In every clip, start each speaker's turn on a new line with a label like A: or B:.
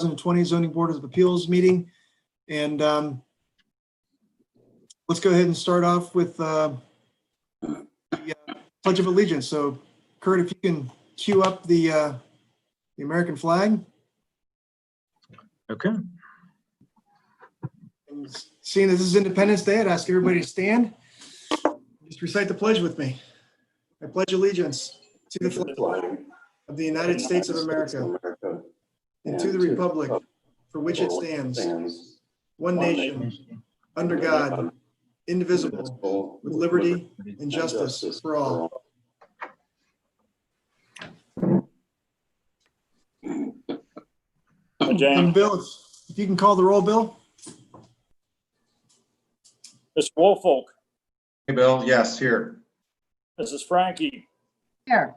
A: 2020 Zoning Board of Appeals meeting. And let's go ahead and start off with the Pledge of Allegiance. So Kurt, if you can cue up the American flag.
B: Okay.
A: And seeing this is Independence Day, I'd ask everybody to stand. Just recite the pledge with me. I pledge allegiance to the flag of the United States of America and to the republic for which it stands, one nation, under God, indivisible, with liberty and justice for all. Bill, if you can call the roll, Bill.
C: Mr. Woolfolk.
B: Hey, Bill. Yes, here.
C: Mrs. Frankie.
D: Here.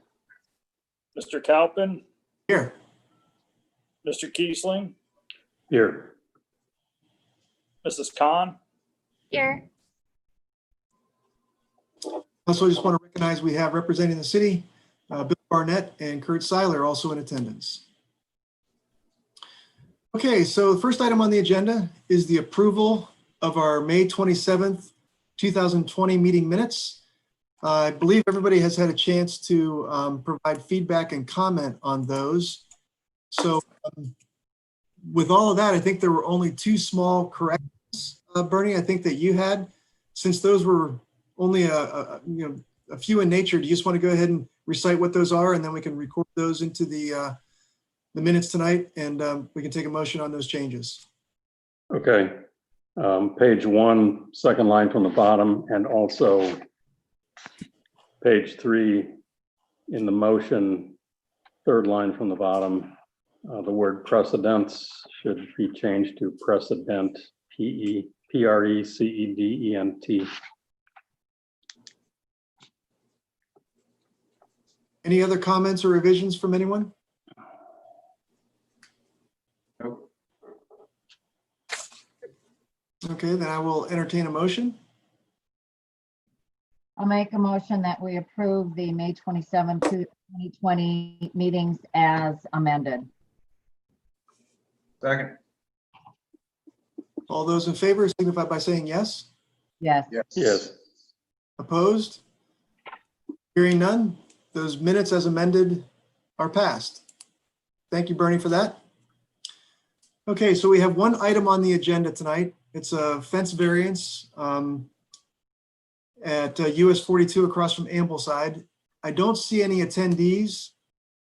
C: Mr. Kalpin.
A: Here.
C: Mr. Kiesling.
B: Here.
C: Mrs. Khan.
D: Here.
A: Also, I just want to recognize we have representing the city, Bill Barnett and Kurt Seiler also in attendance. Okay, so the first item on the agenda is the approval of our May 27th, 2020 meeting minutes. I believe everybody has had a chance to provide feedback and comment on those. So with all of that, I think there were only two small corrections, Bernie, I think that you had. Since those were only a few in nature, do you just want to go ahead and recite what those are, and then we can record those into the minutes tonight, and we can take a motion on those changes.
E: Okay. Page 1, second line from the bottom, and also page 3 in the motion, third line from the bottom. The word precedents should be changed to precedent, P-R-E-C-E-D-E-N-T.
A: Any other comments or revisions from anyone?
B: Nope.
A: Okay, then I will entertain a motion.
D: I'll make a motion that we approve the May 27, 2020 meetings as amended.
B: Second.
A: All those in favor signify by saying yes.
D: Yes.
E: Yes.
A: Opposed? Hearing none, those minutes as amended are passed. Thank you, Bernie, for that. Okay, so we have one item on the agenda tonight. It's a fence variance at US 42 across from Ambleside. I don't see any attendees,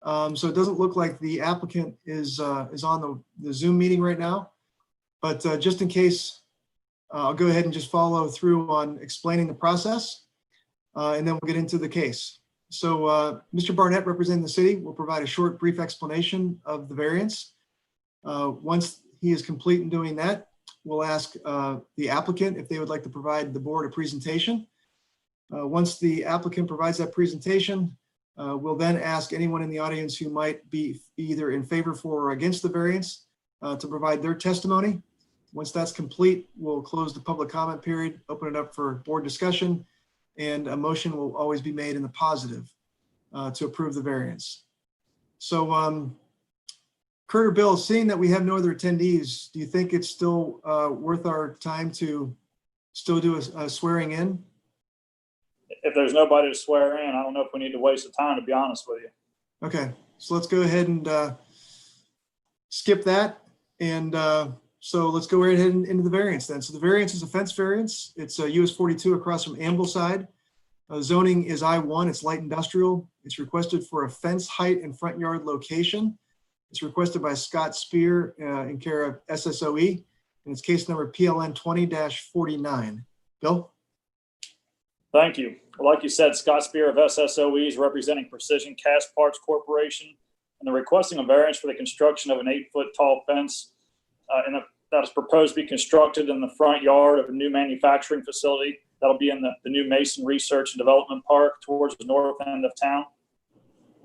A: so it doesn't look like the applicant is on the Zoom meeting right now. But just in case, I'll go ahead and just follow through on explaining the process, and then we'll get into the case. So Mr. Barnett, representing the city, will provide a short, brief explanation of the variance. Once he is complete in doing that, we'll ask the applicant if they would like to provide the board a presentation. Once the applicant provides that presentation, we'll then ask anyone in the audience who might be either in favor, for, or against the variance to provide their testimony. Once that's complete, we'll close the public comment period, open it up for board discussion, and a motion will always be made in the positive to approve the variance. So Kurt or Bill, seeing that we have no other attendees, do you think it's still worth our time to still do a swearing in?
C: If there's nobody to swear in, I don't know if we need to waste the time, to be honest with you.
A: Okay, so let's go ahead and skip that. And so let's go right ahead into the variance then. So the variance is a fence variance. It's US 42 across from Ambleside. Zoning is I1, it's light industrial. It's requested for a fence height and front yard location. It's requested by Scott Spear in care of SSOE, and it's case number PLN 20-49. Bill?
C: Thank you. Like you said, Scott Spear of SSOE is representing Precision Cast Parts Corporation, and they're requesting a variance for the construction of an 8-foot tall fence that is proposed to be constructed in the front yard of a new manufacturing facility that'll be in the new Mason Research and Development Park towards the north end of town.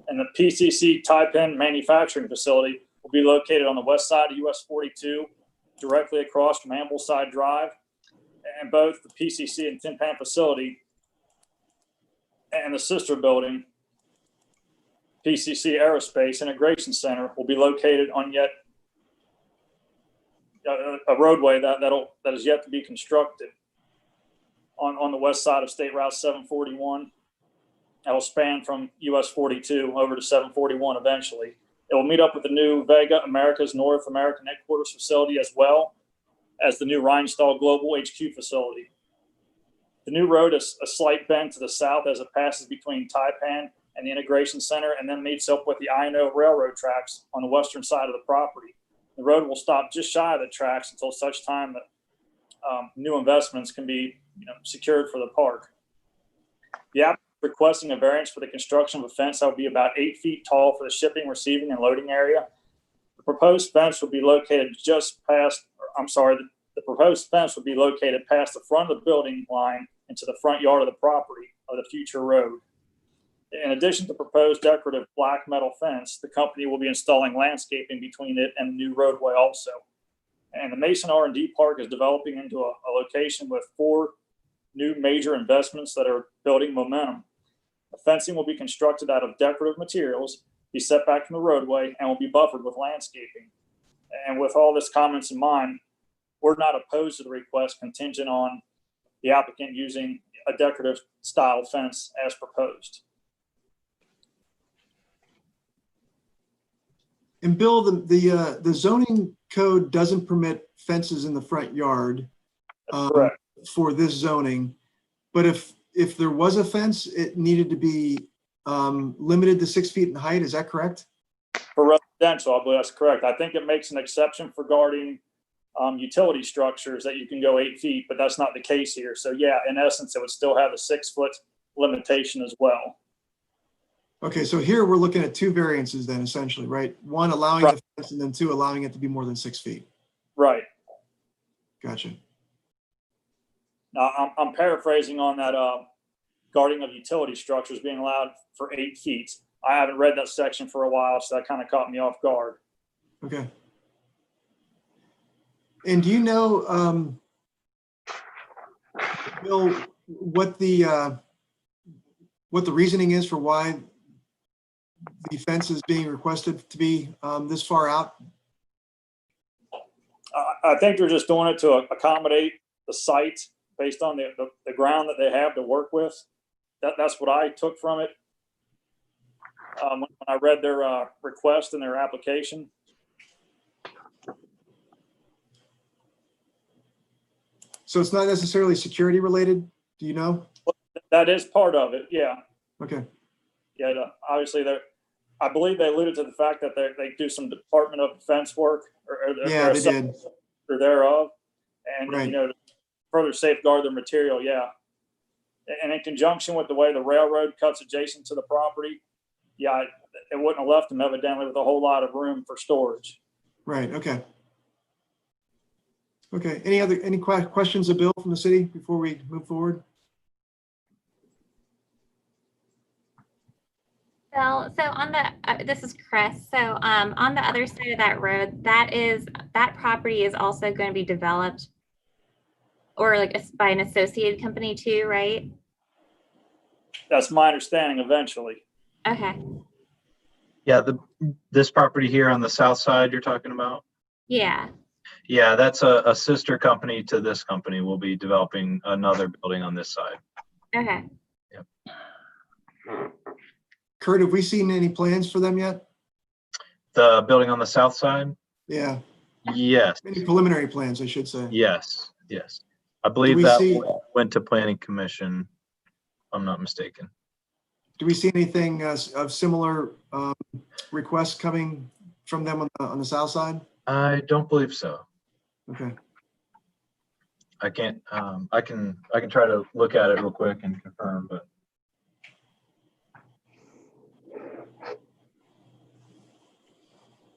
C: And the PCC tie-pin manufacturing facility will be located on the west side of US 42, directly across from Ambleside Drive. And both the PCC and tin pan facility and the sister building, PCC Aerospace Integration Center, will be located on yet a roadway that is yet to be constructed on the west side of State Route 741. That will span from US 42 over to 741 eventually. It will meet up with the new Vega America's North American headquarters facility, as well as the new Rhinestall Global HQ facility. The new road is a slight bend to the south as it passes between Taipan and the Integration Center, and then meets up with the I&O railroad tracks on the western side of the property. The road will stop just shy of the tracks until such time that new investments can be secured for the park. The applicant is requesting a variance for the construction of a fence that will be about 8 feet tall for the shipping, receiving, and loading area. The proposed fence will be located the proposed fence would be located past the front of the building line into the front yard of the property of the future road. In addition to proposed decorative black metal fence, the company will be installing landscaping between it and the new roadway also. And the Mason R&D Park is developing into a location with 4 new major investments that are building momentum. The fencing will be constructed out of decorative materials, be set back from the roadway, and will be buffered with landscaping. And with all this comments in mind, we're not opposed to the request contingent on the applicant using a decorative style fence as proposed.
A: And Bill, the zoning code doesn't permit fences in the front yard
C: Correct.
A: for this zoning. But if there was a fence, it needed to be limited to 6 feet in height. Is that correct?
C: For residential, I believe that's correct. I think it makes an exception regarding utility structures that you can go 8 feet, but that's not the case here. So yeah, in essence, it would still have a 6 foot limitation as well.
A: Okay, so here we're looking at 2 variances then, essentially, right? 1 allowing
C: Right.
A: the fence, and then 2 allowing it to be more than 6 feet.
C: Right.
A: Gotcha.
C: Now, I'm paraphrasing on that guarding of utility structures being allowed for 8 feet. I haven't read that section for a while, so that kind of caught me off guard.
A: Okay. And do you know, Bill, what the reasoning is for why the fence is being requested to be this far out?
C: I think they're just doing it to accommodate the site based on the ground that they have to work with. That's what I took from it when I read their request and their application.
A: So it's not necessarily security related, do you know?
C: That is part of it, yeah.
A: Okay,
C: Yeah, obviously, I believe they alluded to the fact that they do some Department of Defense work
A: yeah, they did.
C: or thereof, and
A: Right.
C: to further safeguard their material, yeah. And in conjunction with the way the railroad cuts adjacent to the property, yeah, it wouldn't have left them evidently with a whole lot of room for storage.
A: Right, okay. Okay, any questions of Bill from the city before we move forward?
F: Bill, so on the, this is Chris. So on the other side of that road, that property is also going to be developed or like by an associated company too, right?
C: That's my understanding eventually.
F: Okay.
G: Yeah, this property here on the south side you're talking about?
F: Yeah.
G: Yeah, that's a sister company to this company. We'll be developing another building on this side.
F: Okay.
A: Kurt, have we seen any plans for them yet?
G: The building on the south side?
A: Yeah,
G: Yes,
A: any preliminary plans, I should say.
G: yes, yes. I believe
A: we
G: that
A: see-
G: went to planning commission, if I'm not mistaken.
A: Do we see anything of similar requests coming from them on the south side?
G: I don't believe so.
A: Okay,
G: I can't, I can try to look at it real quick and confirm, but.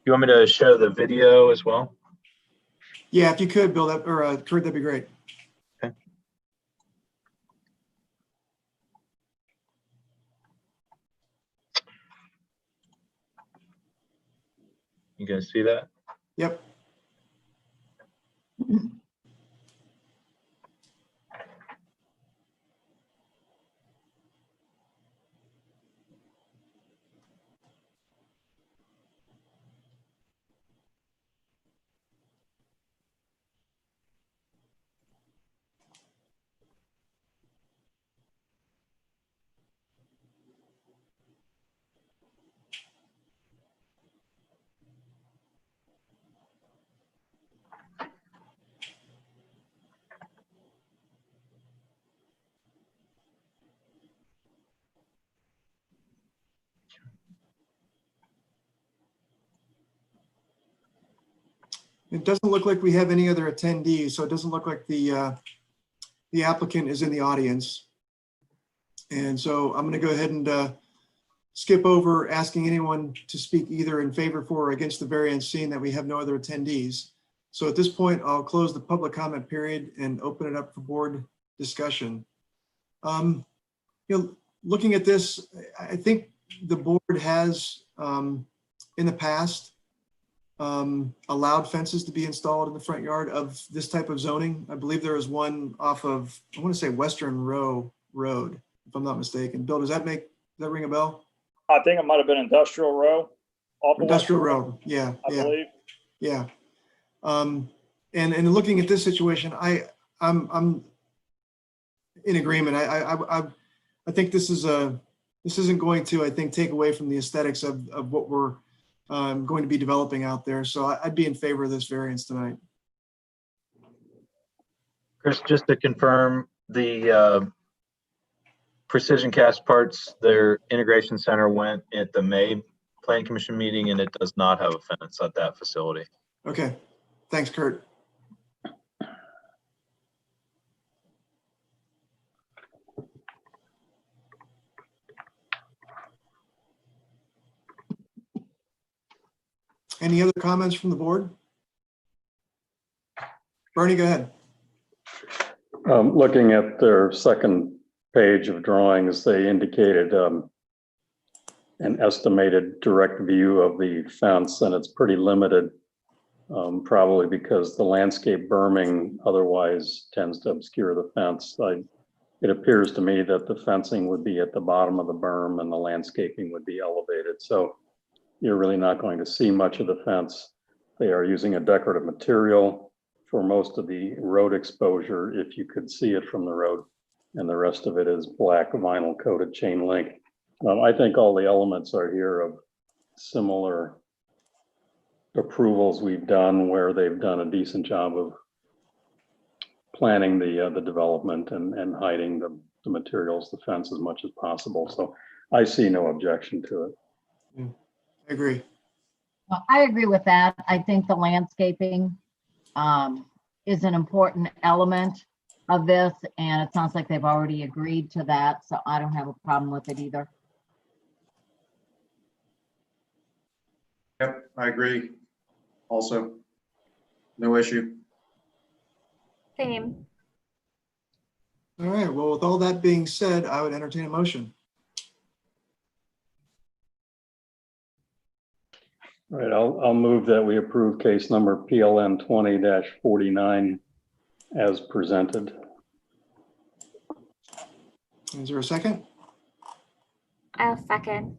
G: You want me to show the video as well?
A: yeah, if you could, Bill, Kurt, that'd be great.
G: Okay. You guys see that?
A: Yep. It doesn't look like we have any other attendees, so it doesn't look like the applicant is in the audience. And so I'm going to go ahead and skip over asking anyone to speak either in favor for or against the variance, seeing that we have no other attendees. So at this point, I'll close the public comment period and open it up for board discussion. Looking at this, I think the board has in the past allowed fences to be installed in the front yard of this type of zoning. I believe there is one off of, I want to say Western Row Road, if I'm not mistaken. Bill, does that ring a bell?
C: I think it might have been Industrial Row. off of
A: Industrial
C: Western
A: Road, yeah,
C: I
A: yeah,
C: believe.
A: yeah. And looking at this situation, I'm in agreement. I think this isn't going to, I think, take away from the aesthetics of what we're going to be developing out there. So I'd be in favor of this variance tonight.
G: Chris, just to confirm, the Precision Cast Parts, their integration center went at the May Planning Commission meeting, and it does not have a fence at that facility.
A: Okay, thanks, Kurt. Any other comments from the board? Bernie, go ahead.
E: Looking at their second page of drawings, they indicated an estimated direct view of the fence, and it's pretty limited, probably because the landscape berming otherwise tends to obscure the fence. It appears to me that the fencing would be at the bottom of the berm and the landscaping would be elevated. So you're really not going to see much of the fence. They are using a decorative material for most of the road exposure, if you could see it from the road, and the rest of it is black vinyl coated chain link. I think all the elements are here of similar approvals we've done, where they've done a decent job of planning the development and hiding the materials, the fence, as much as possible. So I see no objection to it.
A: I agree.
D: Well, I agree with that. I think the landscaping is an important element of this, and it sounds like they've already agreed to that, so I don't have a problem with it either.
B: Yep, I agree. Also, no issue.
F: Same.
A: All right, well, with all that being said, I would entertain a motion.
E: All right, I'll move that we approve case number PLN 20-49 as presented.
A: Is there a second?
F: I'll second.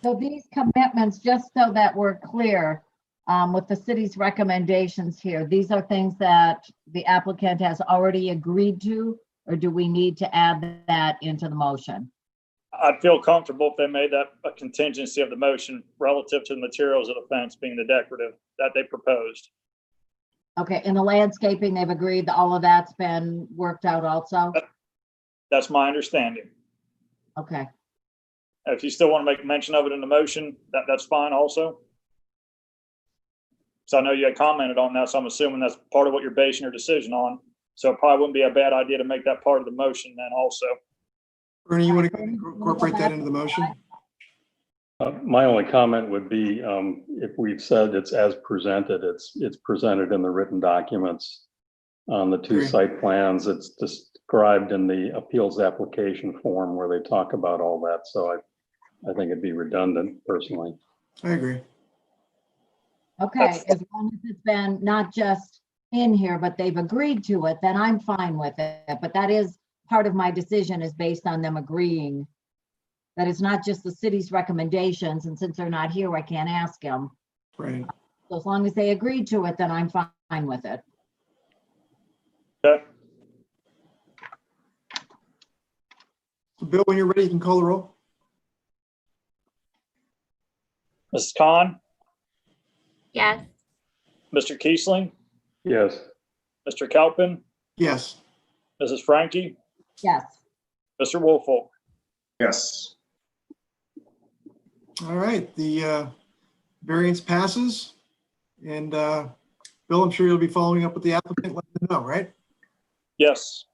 D: So these commitments, just so that we're clear, with the city's recommendations here, these are things that the applicant has already agreed to, or do we need to add that into the motion?
C: I'd feel comfortable if they made that a contingency of the motion relative to the materials of the fence being the decorative that they proposed.
D: Okay, in the landscaping, they've agreed that all of that's been worked out also?
C: That's my understanding.
D: Okay,
C: If you still want to make mention of it in the motion, that's fine also. So I know you had commented on that, so I'm assuming that's part of what you're basing your decision on. So it probably wouldn't be a bad idea to make that part of the motion then also.
A: Bernie, you want to incorporate that into the motion?
E: My only comment would be, if we've said it's as presented, it's presented in the written documents on the two
A: Agree.
E: site plans. It's described in the appeals application form where they talk about all that. So I think it'd be redundant personally.
A: I agree.
D: okay, as long as it's been not just in here, but they've agreed to it, then I'm fine with it. But that is part of my decision, is based on them agreeing that it's not just the city's recommendations, and since they're not here, I can't ask them.
A: Right.
D: So as long as they agreed to it, then I'm fine with it.
C: Okay.
A: Bill, when you're ready, you can call the roll.
C: Mrs. Khan,
F: Yes.
C: Mr. Kiesling,
E: Yes.
C: Mr. Kalpin,
A: Yes.
C: Mrs. Frankie,
D: Yes.
C: Mr. Woolfolk.
B: Yes.
A: All right, the variance passes. And Bill, I'm sure you'll be following up with the applicant, letting them know, right?
C: Yes.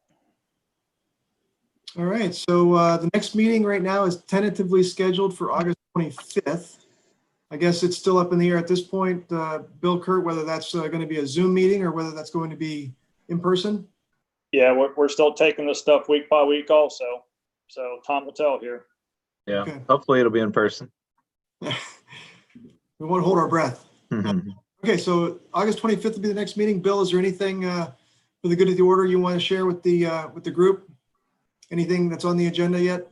A: All right, so the next meeting right now is tentatively scheduled for August 25th. I guess it's still up in the air at this point, Bill, Kurt, whether that's going to be a Zoom meeting or whether that's going to be in person.
C: Yeah, we're still taking this stuff week by week also. So time will tell here.
G: Yeah,
A: Okay.
G: hopefully it'll be in person.
A: We won't hold our breath. Okay, so August 25th will be the next meeting. Bill, is there anything for the good of the order you want to share with the group? Anything that's on the agenda yet?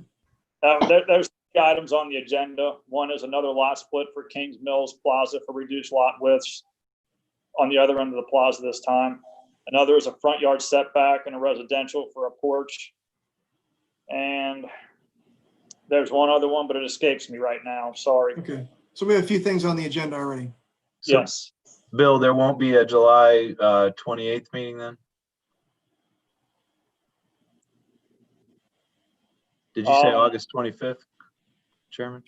C: There's 3 items on the agenda. One is another lot split for Kings Mills Plaza for reduced lot widths on the other end of the plaza this time. Another is a front yard setback and a residential for a porch. And there's one other one, but it escapes me right now. Sorry.
A: Okay, so we have a few things on the agenda already.
G: So,
C: Yes.
G: Bill, there won't be a July 28th meeting then? Did you say August 25th, Chairman?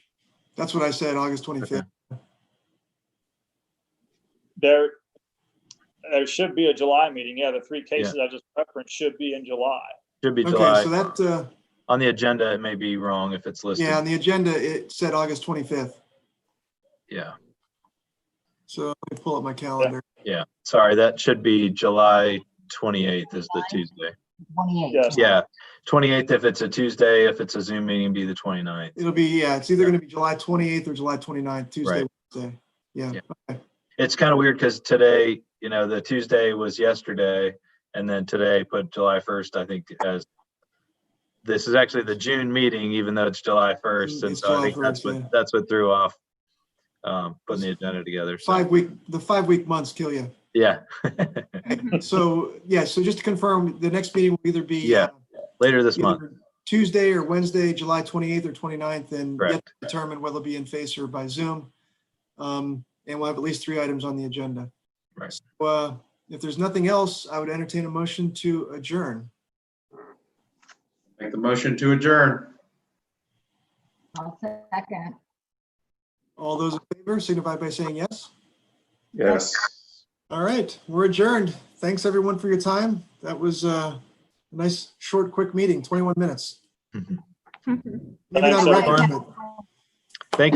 A: That's what I said, August 25th.
G: Okay.
C: There should be a July meeting. Yeah, the 3 cases I just referenced should be in July.
G: Should be
A: Okay,
G: July.
A: so that,
G: On the agenda, it may be wrong if it's listed.
A: yeah, on the agenda, it said August 25th.
G: Yeah,
A: So let me pull up my calendar.
G: yeah. Sorry, that should be July 28th is the Tuesday.
D: 28.
C: Yes.
G: Yeah, 28th if it's a Tuesday. If it's a Zoom meeting, be the 29th.
A: It'll be, yeah, it's either going to be July 28th or July 29th, Tuesday,
G: Right.
A: Wednesday. Yeah.
G: Yeah.
A: Okay.
G: It's kind of weird because today, the Tuesday was yesterday, and then today put July 1st, I think, as this is actually the June meeting, even though it's July 1st. And
A: It's
G: so I
A: July
G: think that's
A: 1st,
G: what,
A: yeah.
G: that's what threw off putting the agenda together. So,
A: The 5-week months kill you.
G: yeah.
A: So, yeah, so just to confirm, the next meeting will either be
G: Yeah. Later this month.
A: either Tuesday or Wednesday, July 28th or 29th, and yet
G: Correct.
A: to determine whether it'll be in face or by Zoom. And we'll have at least 3 items on the agenda.
G: Right.
A: So, if there's nothing else, I would entertain a motion to adjourn.
B: Make the motion to adjourn.
D: I'll second.
A: All those in favor signify by saying yes.
B: Yes.
A: All right, we're adjourned. Thanks, everyone, for your time. That was a nice, short, quick meeting, 21 minutes. Maybe
C: Thanks,
A: not a record,
C: everyone.
A: but